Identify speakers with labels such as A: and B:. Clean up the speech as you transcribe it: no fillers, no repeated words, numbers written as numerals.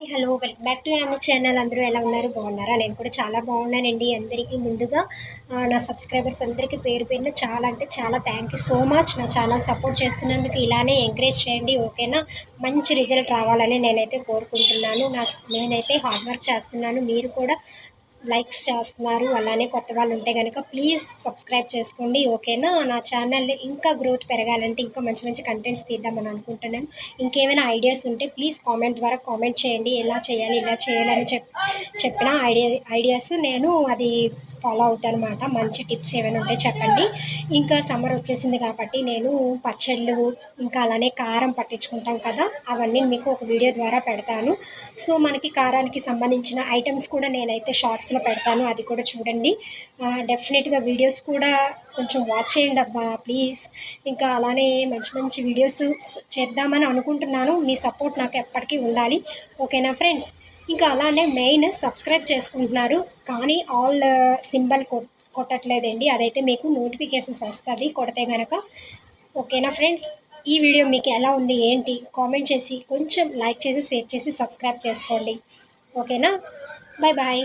A: Hello, welcome back to my channel. అందరూ ఎలా ఉన్నారు? బాగున్నారా? నేను కూడా చాలా బాగున్నానండి. అందరికీ ముందుగా నా సబ్స్క్రైబర్స్ అందరికీ పేరు పేరున చాలా అంటే చాలా థ్యాంక్ యూ సో మచ్. నా ఛానల్ సపోర్ట్ చేస్తున్నందుకు ఇలానే ఎంకరేజ్ చేయండి, ఓకేనా? మంచి రిజల్ట్ రావాలని నేనైతే కోరుకుంటున్నాను. నేనైతే హార్డ్ వర్క్ చేస్తున్నాను, మీరు కూడా లైక్స్ చేస్తున్నారు. అలానే కొత్త వాళ్ళు ఉంటే కనుక ప్లీజ్ సబ్స్క్రైబ్ చేసుకోండి, ఓకేనా? నా ఛానల్ ఇంకా గ్రోత్ పెరగాలంటే ఇంకా మంచి మంచి కంటెంట్స్ తీద్దామని అనుకుంటున్నాను. ఇంకేమైనా ఐడియాస్ ఉంటే ప్లీజ్ కామెంట్ ద్వారా కామెంట్ చేయండి. ఎలా చేయాలి, ఇలా చేయాలని చెప్పిన ఐడియాస్ నేను అది ఫాలో అవుతాను అనమాట. మంచి టిప్స్ ఏమైనా ఉంటే చెప్పండి. ఇంకా సమ్మర్ వచ్చేసింది కాబట్టి నేను పచ్చళ్ళు ఇంకా అలానే కారం పట్టించుకుంటాం కదా, అవన్నీ మీకు ఒక వీడియో ద్వారా పెడతాను. సో మనకి కారానికి సంబంధించిన ఐటమ్స్ కూడా నేనైతే షార్ట్స్లో పెడతాను, అది కూడా చూడండి. డెఫినెట్గా వీడియోస్ కూడా కొంచెం వాచ్ చేయండి అబ్బా ప్లీజ్. ఇంకా అలానే మంచి మంచి వీడియోస్ చేద్దామని అనుకుంటున్నాను. మీ సపోర్ట్ నాకు ఎప్పటికీ ఉండాలి, ఓకేనా ఫ్రెండ్స్? ఇంకా అలానే మెయిన్ సబ్స్క్రైబ్ చేసుకుంటున్నారు కానీ ఆల్ సింబల్ కొట్టట్లేదండి. అదైతే మీకు నోటిఫికేషన్స్ వస్తుంది కొడితే కనుక, ఓకేనా ఫ్రెండ్స్? ఈ వీడియో మీకు ఎలా ఉంది ఏంటి కామెంట్ చేసి కొంచెం లైక్ చేసి షేర్ చేసి సబ్స్క్రైబ్ చేసుకోండి, ఓకేనా? Bye bye.